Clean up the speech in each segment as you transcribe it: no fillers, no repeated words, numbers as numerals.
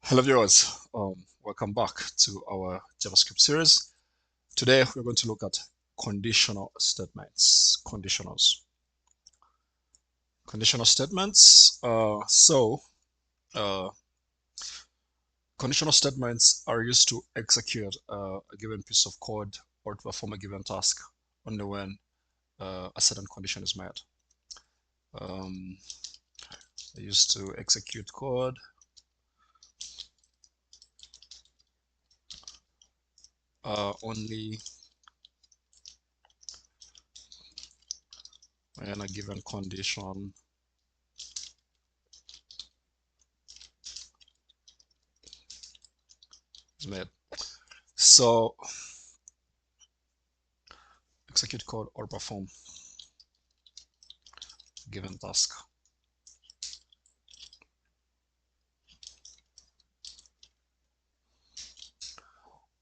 Hello viewers, welcome back to our JavaScript series. Today we're going to look at conditional statements, conditionals. Conditional statements, conditional statements are used to execute a given piece of code or to perform a given task only when a certain condition is met. They used to execute code only when a given condition is met. So execute code or perform a given task.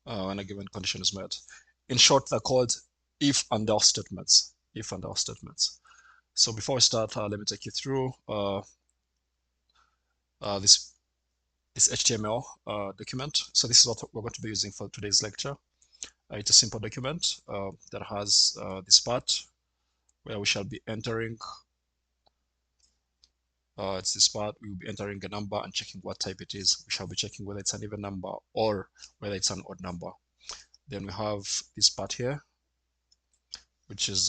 When a given condition is met. In short, they're called if and else statements. If and else statements. So before we start, let me take you through this HTML document. So this is what we're going to be using for today's lecture. It's a simple document that has this part where we shall be entering. It's this part we will be entering a number and checking what type it is. We shall be checking whether it's an even number or whether it's an odd number. Then we have this part here, which is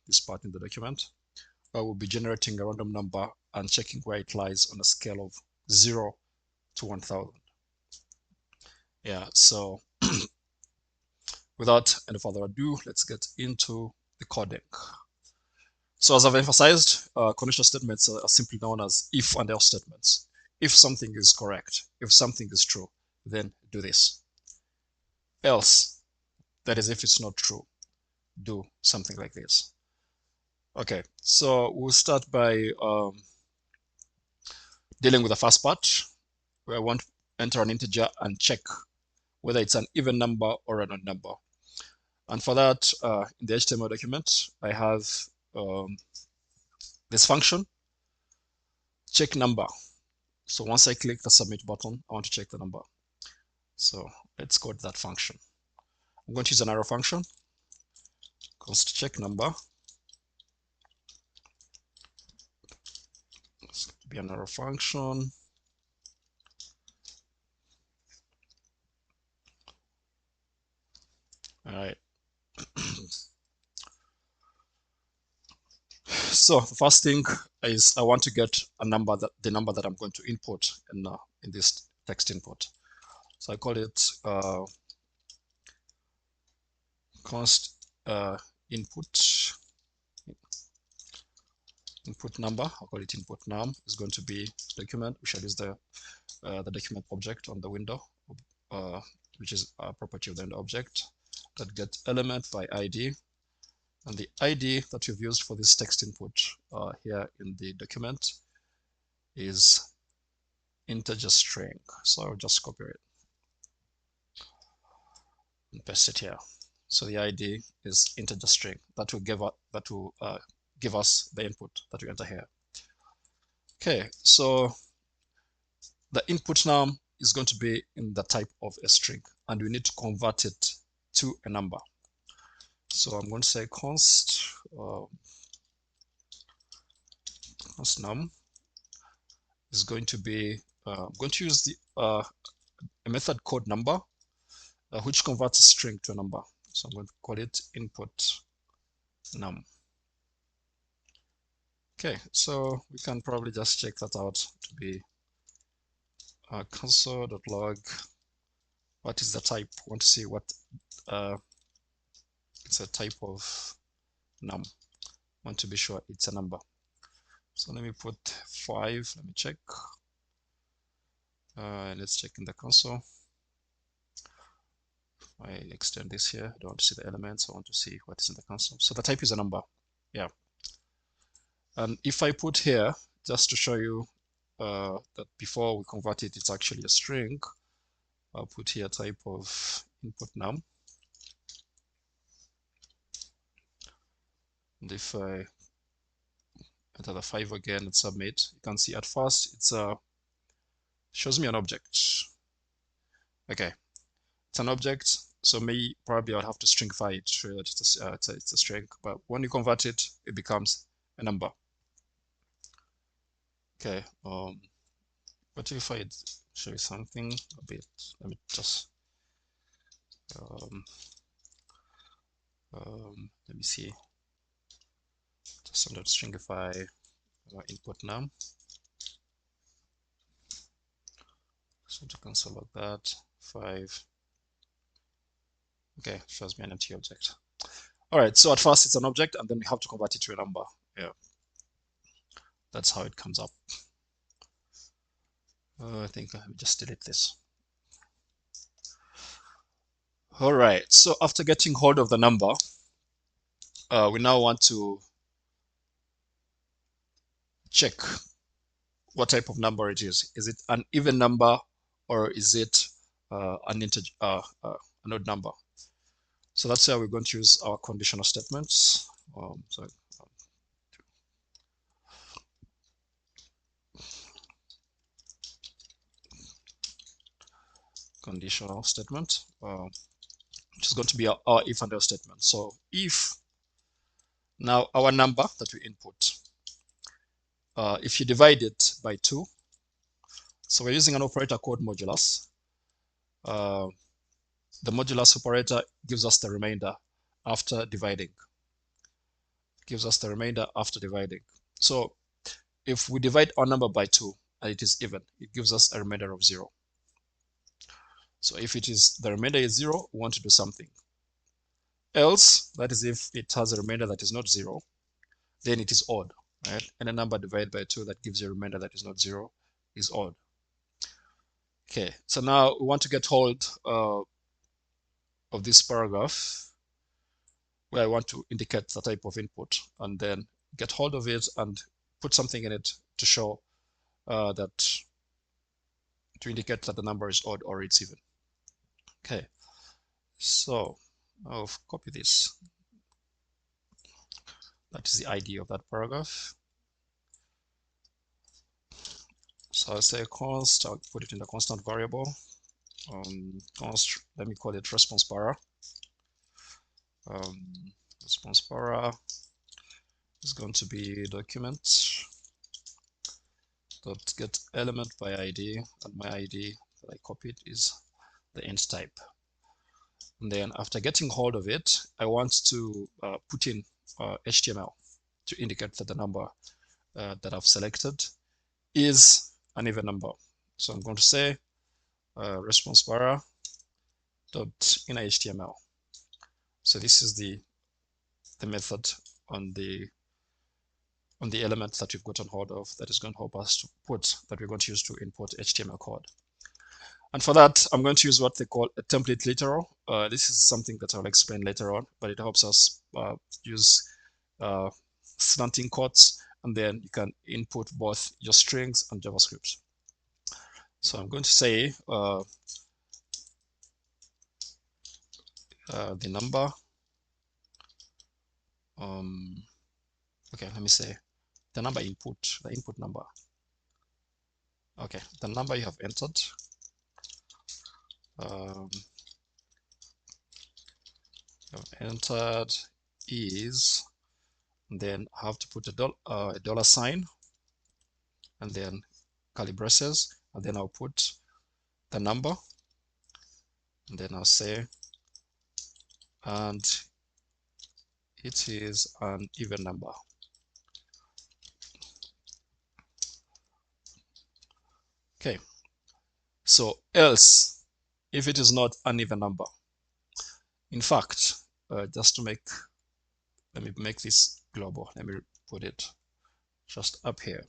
this part in the document. We'll be generating a random number and checking where it lies on a scale of 0 to 1000. Yeah, so without any further ado, let's get into the coding. So as I've emphasized, conditional statements are simply known as if and else statements. If something is correct, if something is true, then do this. Else, that is if it's not true, do something like this. Okay, so we'll start by dealing with the first part, where I want to enter an integer and check whether it's an even number or an odd number. And for that, in the HTML document, I have this function, check number. So once I click the submit button, I want to check the number. So let's code that function. I'm going to use an arrow function, const check number. It's going to be an arrow function. All right. So the first thing is I want to get a number, the number that I'm going to input in this text input. So I call it const input number. I'll call it input num. Is going to be document. We shall use the document object on the window, which is a property of the object that get element by ID. And the ID that we've used for this text input here in the document is integer string. So I'll just copy it and paste it here. So the ID is integer string that will give us the input that we enter here. Okay, so the input num is going to be in the type of a string, and we need to convert it to a number. So I'm going to say const num is going to be I'm going to use the a method called number, which converts a string to a number. So I'm going to call it input num. Okay, so we can probably just check that out to be console.log. What is the type? We want to see what it's a type of num. Want to be sure it's a number. So let me put 5. Let me check. Let's check in the console. I extend this here. I don't want to see the elements. I want to see what is in the console. So the type is a number. Yeah. And if I put here, just to show you that before we convert it, it's actually a string, I'll put here type of input num. And if I enter the 5 again and submit, you can see at first it's shows me an object. Okay, it's an object, so probably I'll have to stringify it so that it's a string, but when you convert it, it becomes a number. Okay, what if I show you something a bit? Let me just let me see. Just under stringify input num. So to console like that, 5. Okay, shows me an empty object. All right, so at first it's an object, and then we have to convert it to a number. Yeah, that's how it comes up. I think let me just delete this. All right, so after getting hold of the number, we now want to check what type of number it is. Is it an even number, or is it an integer, an odd number? So that's where we're going to use our conditional statements. Conditional statement, which is going to be our if and else statement. So if now our number that we input, if you divide it by 2, so we're using an operator called modulus. The modulus operator gives us the remainder after dividing. So if we divide our number by 2 and it is even, it gives us a remainder of 0. So if the remainder is 0, we want to do something. Else, that is if it has a remainder that is not 0, then it is odd, right? And a number divided by 2 that gives you a remainder that is not 0 is odd. Okay, so now we want to get hold of this paragraph where I want to indicate the type of input, and then get hold of it and put something in it to show to indicate that the number is odd or it's even. Okay, so I'll copy this. That is the ID of that paragraph. So I'll say const, I'll put it in the constant variable. Const, let me call it response para. Response para is going to be document dot get element by ID, and my ID that I copied is the int type. And then after getting hold of it, I want to put in HTML to indicate that the number that I've selected is an even number. So I'm going to say response para dot inner HTML. So this is the method on the element that we've gotten hold of that is going to help us to that we're going to use to import HTML code. And for that, I'm going to use what they call a template literal. This is something that I'll explain later on, but it helps us use slanting quotes, and then you can input both your strings and JavaScript. So I'm going to say the number. Okay, let me say the number input, the input number. Okay, the number you have entered. Is, and then I have to put a dollar sign, and then curly braces, and then I'll put the number, and then I'll say, and it is an even number. Okay, so else, if it is not an even number. In fact, just to let me make this global. Let me put it just up here.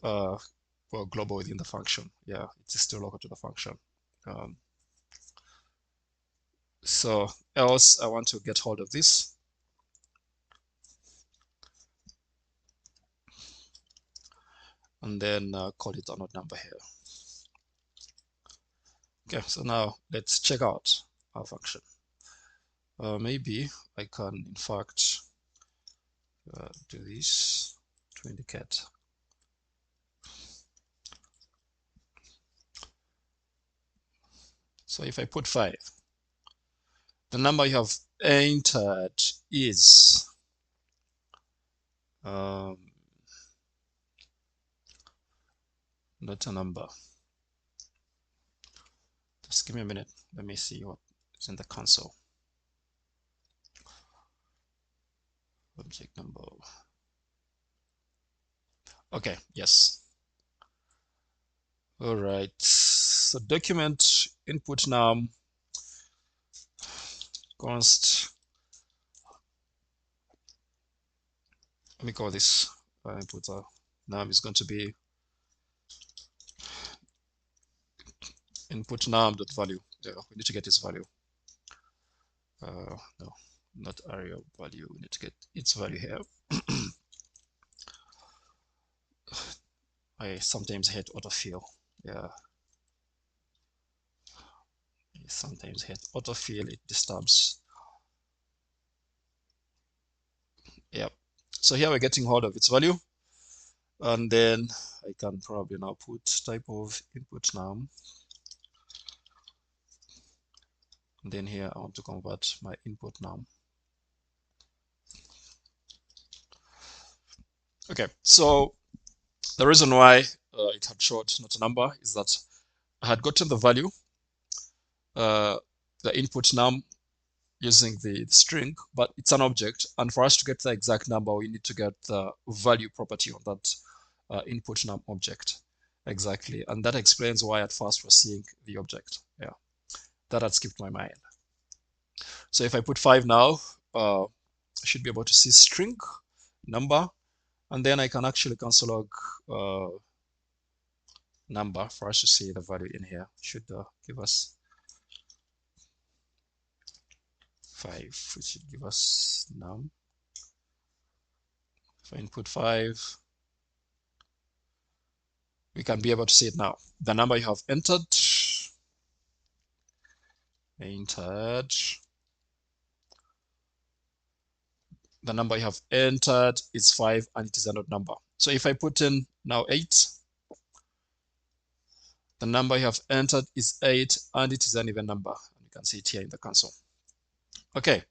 Well, global within the function. Yeah, it's still local to the function. So else I want to get hold of this. And then call it an odd number here. Okay, so now let's check out our function. Maybe I can, in fact, do this to indicate. So if I put 5, the number you have entered is not a number. Just give me a minute. Let me see what is in the console. Object number. Okay, yes. All right. So document input num const. Let me call this input num is going to be input num dot value. Yeah, we need to get its value. No, not area value. We need to get its value here. I sometimes hate autofill. Yeah. I sometimes hate autofill. It disturbs. Yep. So here we're getting hold of its value. And then I can probably now put type of input num. And then here I want to convert my input num. Okay, so the reason why it had showed not a number is that I had gotten the value, the input num using the string, but it's an object. And for us to get the exact number, we need to get the value property on that input num object. Exactly. And that explains why at first we're seeing the object. Yeah, that had skipped my mind. So if I put 5 now, I should be able to see string number, and then I can actually console log number for us to see the value in here. Should give us 5, which should give us num. If I input 5, we can be able to see it now. The number you have entered, the number you have entered is 5, and it is an odd number. So if I put in now 8, the number you have entered is 8, and it is an even number. You can see it here in the console. Okay,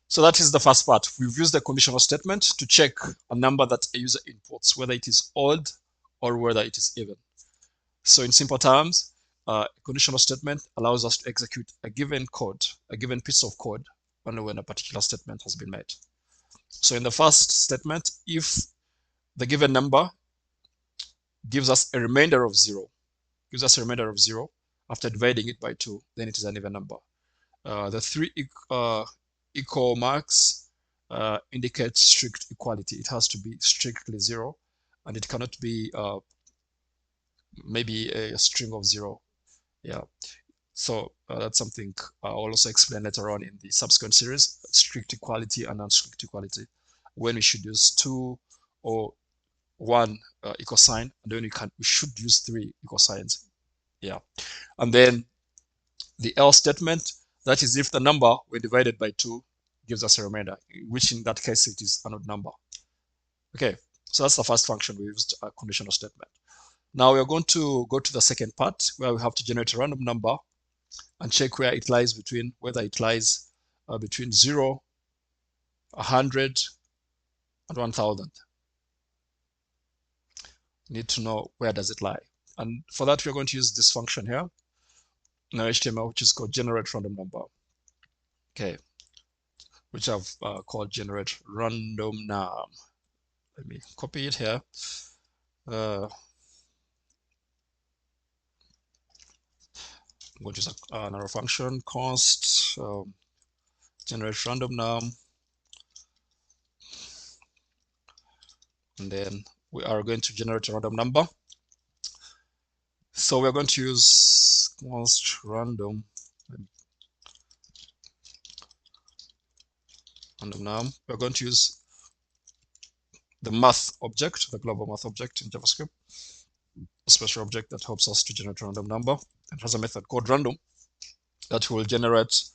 so that is the first part. We've used the conditional statement to check a number that a user inputs, whether it is odd or whether it is even. So in simple terms, a conditional statement allows us to execute a given code, a given piece of code, only when a particular statement has been made. So in the first statement, if the given number gives us a remainder of 0, after dividing it by 2, then it is an even number. The 3 equal marks indicate strict equality. It has to be strictly 0, and it cannot be maybe a string of 0. Yeah. So that's something I'll also explain later on in the subsequent series, strict equality and non-strict equality, when we should use 2 or 1 equal sign, and then we should use 3 equal signs. Yeah. And then the else statement, that is if the number when divided by 2 gives us a remainder, which in that case it is an odd number. Okay, so that's the first function. We used a conditional statement. Now we are going to go to the second part where we have to generate a random number and check where it lies between, whether it lies between 0, 100, and 1000. Need to know where does it lie. And for that, we're going to use this function here in our HTML, which is called generate random number. Okay, which I've called generate random num. Let me copy it here. I'm going to use another function, const generate random num, and then we are going to generate a random number. So we're going to use const random num. We're going to use the math object, the global math object in JavaScript, a special object that helps us to generate a random number. It has a method called random that will generate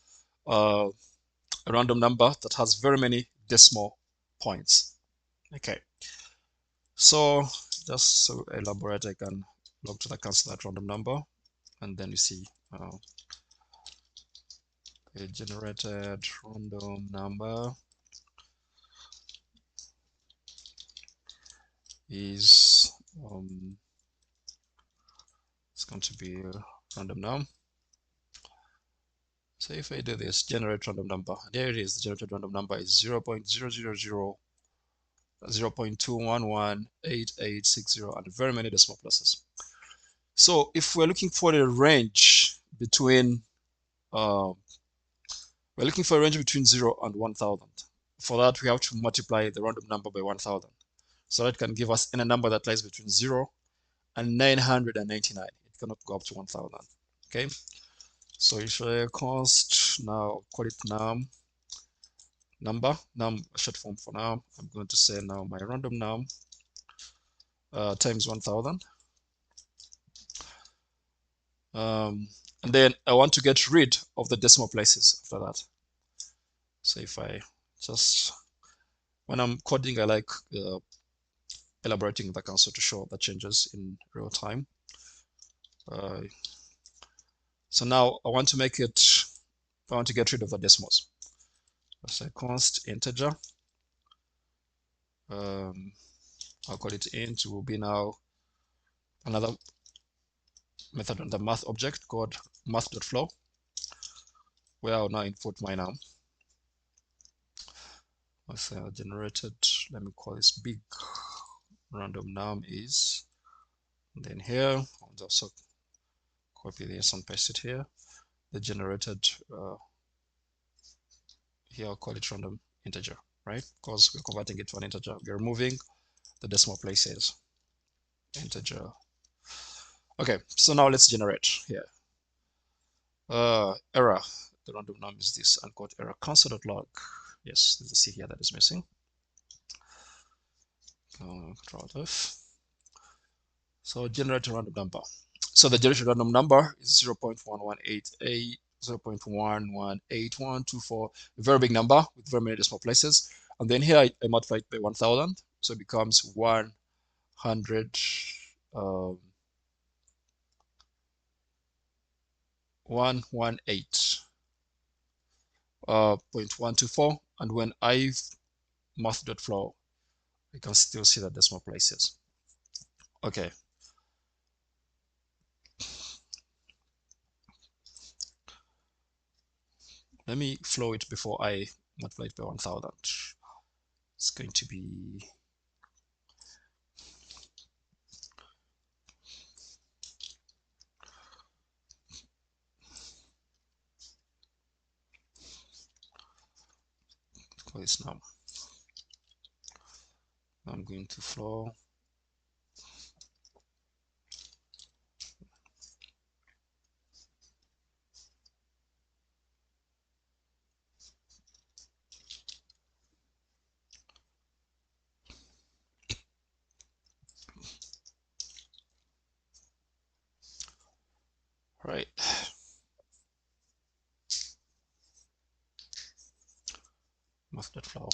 a random number that has very many decimal points. Okay, so just to elaborate, I can log to the cancel that random number, and then you see a generated random number is it's going to be a random num. So if I do this, generate random number, there it is. The generated random number is 0.000.0.2118860 and very many decimal places. So if we're looking for a range between we're looking for a range between 0 and 1000. For that, we have to multiply the random number by 1000. So that can give us any number that lies between 0 and 999. It cannot go up to 1000. Okay. So if I const now, call it num short form for num. I'm going to say now my random num times 1000. And then I want to get rid of the decimal places after that. So if I just, when I'm coding, I like elaborating the console to show the changes in real time. So now I want to make it, I want to get rid of the decimals. So I const integer. I'll call it int. Will be now another method on the math object called math.flow, where I'll now input my num. So generated, let me call this big random num is, and then here I'll also copy this and paste it here. The generated here I'll call it random integer, right? Because we're converting it to an integer. We're removing the decimal places. Integer. Okay, so now let's generate here. Error. The random num is this unquote error console.log. Yes, there's a C here that is missing. Control F. So generate a random number. So the generated random number is 0.1188, 0.118124, a very big number with very many decimal places. And then here I multiply it by 1000, so it becomes 100 118.124, and when I math.flow, I can still see the decimal places. Okay. Let me flow it before I multiply it by 1000. It's going to be call this now. I'm going to flow. Right. Math.flow.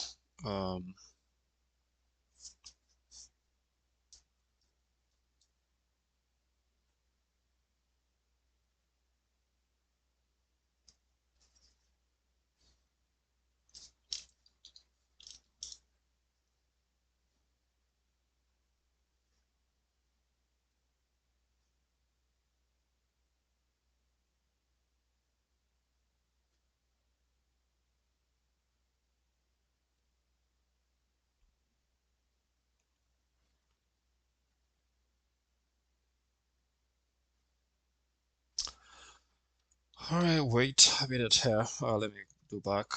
All right, wait a minute here. Let me go back.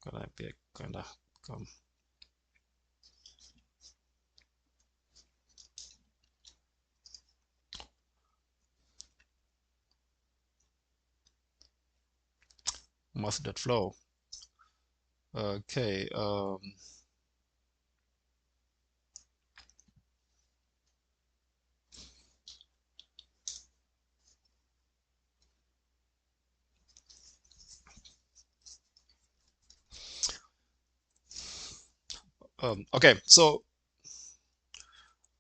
Gonna be kind of come. Math.flow. Okay. Okay. So,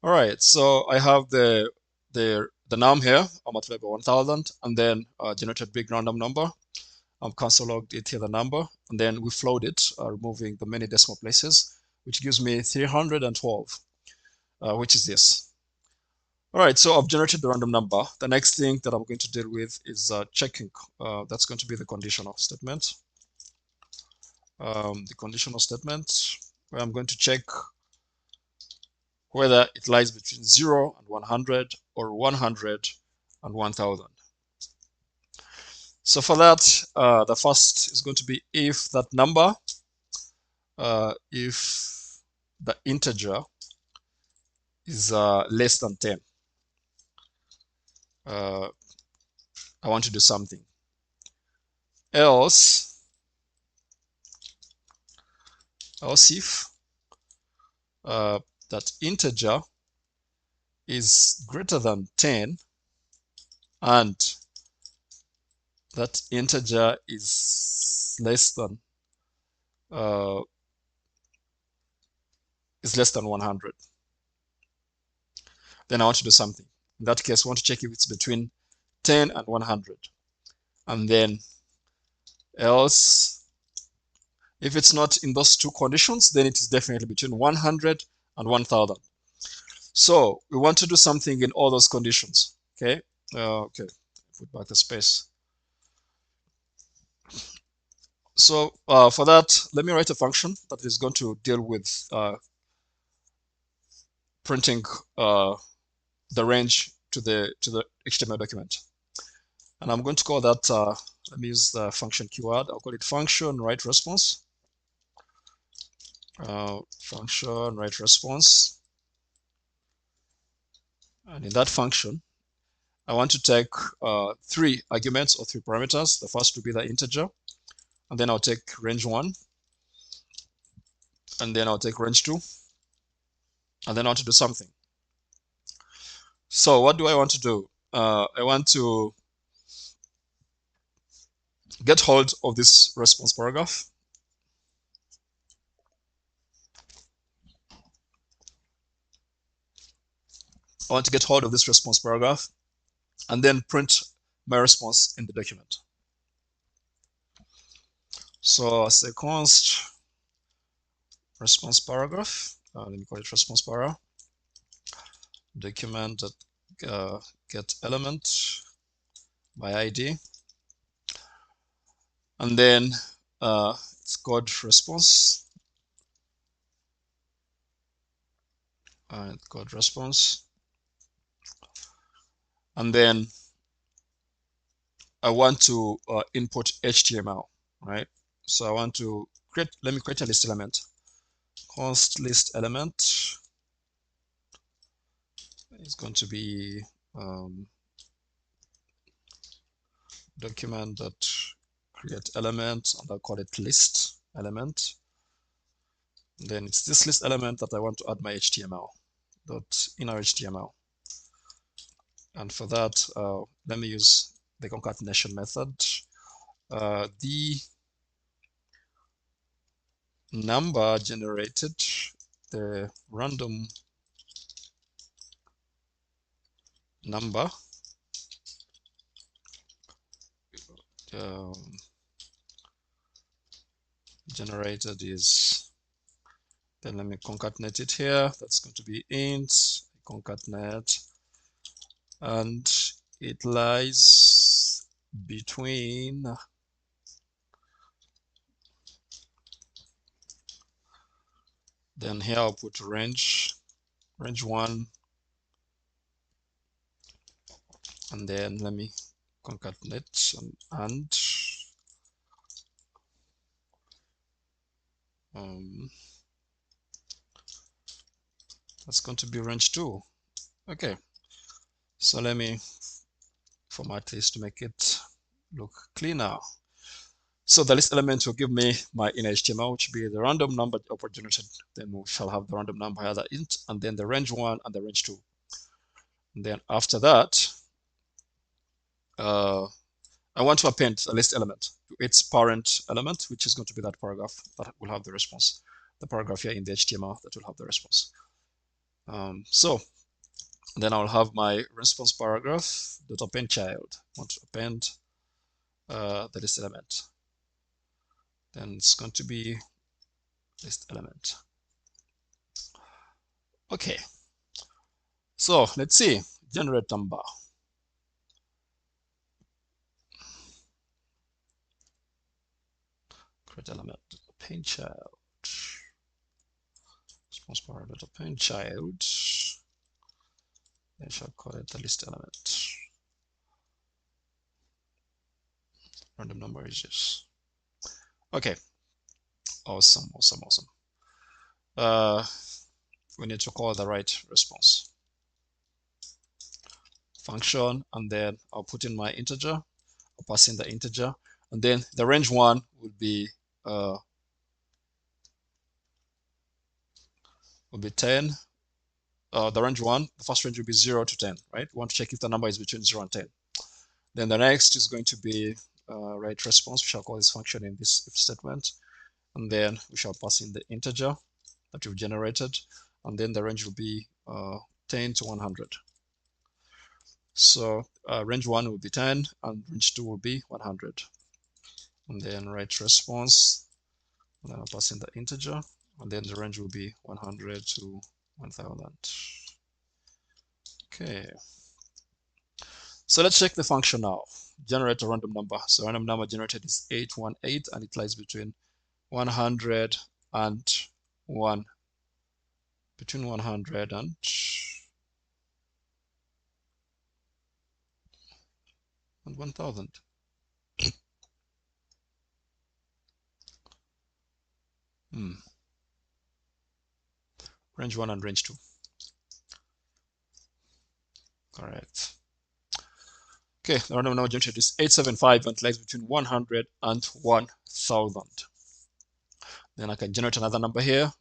all right. So I have the the num here, I multiplied by 1000, and then generated big random number. Console logged it here, the number, and then we float it, removing the many decimal places, which gives me 312, which is this. All right, so I've generated the random number. The next thing that I'm going to deal with is checking. That's going to be the conditional statement. The conditional statement, where I'm going to check whether it lies between 0 and 100 or 100 and 1000. So for that, the first is going to be if that number, if the integer is less than 10, I want to do something. Else if that integer is greater than 10 and that integer is less than 100, then I want to do something. In that case, I want to check if it's between 10 and 100, and then else if it's not in those two conditions, then it is definitely between 100 and 1000. So we want to do something in all those conditions. Okay, okay, put back the space. So for that, let me write a function that is going to deal with printing the range to the HTML document, and I'm going to call that. Let me use the function keyword. I'll call it function write response. Function write response, and in that function, I want to take 3 arguments or 3 parameters. The first will be the integer, and then I'll take range 1, and then I'll take range 2, and then I want to do something. So what do I want to do? I want to get hold of this response paragraph. I want to get hold of this response paragraph and then print my response in the document. So I'll say const response paragraph. Let me call it response para. Document that get element by ID, and then it's called response. Called response, and then I want to input HTML, right? So I want to let me create a list element. Const list element is going to be document that create element, and I'll call it list element. And then it's this list element that I want to add my HTML, dot inner HTML. And for that, let me use the concatenation method. The number generated, the random number generated is, then let me concatenate it here. That's going to be int concatenate, and it lies between then here I'll put range 1, and then let me concatenate and that's going to be range 2. Okay, so let me format this to make it look cleaner. So the list element will give me my inner HTML, which will be the random number output generated. Then we shall have the random number here, the int, and then the range 1 and the range 2. And then after that, I want to append a list element to its parent element, which is going to be that paragraph that will have the response. The paragraph here in the HTML that will have the response. So And then I'll have my response paragraph dot append child. I want to append the list element. Then it's going to be list element. Okay. So let's see. Generate number. Create element. Append child. Response paragraph. Append child. I shall call it the list element. Random number is this. Okay. Awesome. We need to call the right response function, and then I'll put in my integer. I'll pass in the integer, and then the range one will be 10. The range one, the first range will be 0 to 10, right? We want to check if the number is between 0 and 10. Then the next is going to be right response. We shall call this function in this if statement, and then we shall pass in the integer that we've generated, and then the range will be 10 to 100. So range 1 will be 10 and range 2 will be 100. And then right response, and then I'll pass in the integer, and then the range will be 100 to 1000. Okay. So let's check the function now. Generate a random number. So random number generated is 818, and it lies between 100 and 1. Between 100 and 1000. Range 1 and range 2. Correct. Okay, the random number generated is 875 and lies between 100 and 1000. Then I can generate another number here.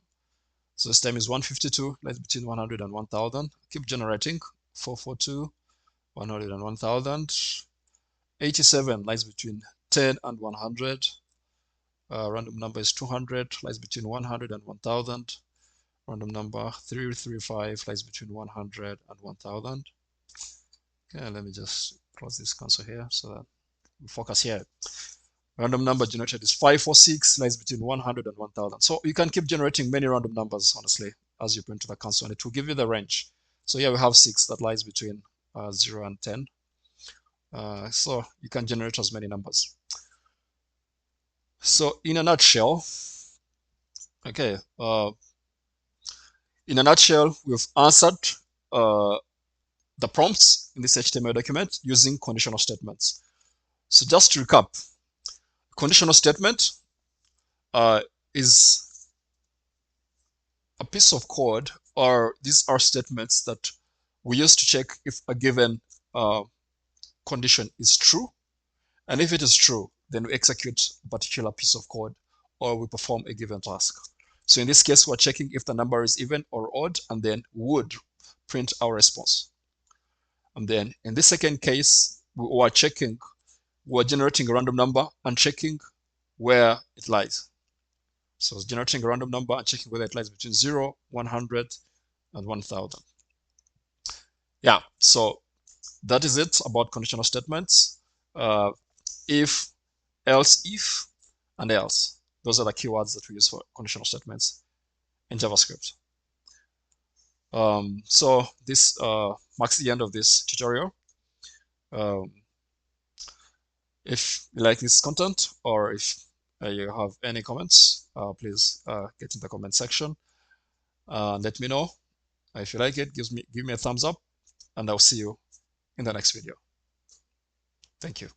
So this time is 152, lies between 100 and 1000. Keep generating. 442, 100 and 1000. 87 lies between 10 and 100. Random number is 200, lies between 100 and 1000. Random number 335 lies between 100 and 1000. Okay, let me just close this console here so that we focus here. Random number generated is 546, lies between 100 and 1000. So you can keep generating many random numbers, honestly, as you print to the console, and it will give you the range. So here we have 6 that lies between 0 and 10. So you can generate as many numbers. So in a nutshell, okay, in a nutshell, we've answered the prompts in this HTML document using conditional statements. So just to recap, conditional statement is a piece of code, or these are statements that we use to check if a given condition is true. And if it is true, then we execute a particular piece of code or we perform a given task. So in this case, we're checking if the number is even or odd, and then would print our response. And then in this second case, we're generating a random number and checking where it lies. So it's generating a random number and checking whether it lies between 0, 100, and 1000. Yeah, so that is it about conditional statements. If, else, if, and else. Those are the keywords that we use for conditional statements in JavaScript. So this marks the end of this tutorial. If you like this content, or if you have any comments, please get in the comment section. Let me know. If you like it, give me a thumbs up, and I'll see you in the next video. Thank you.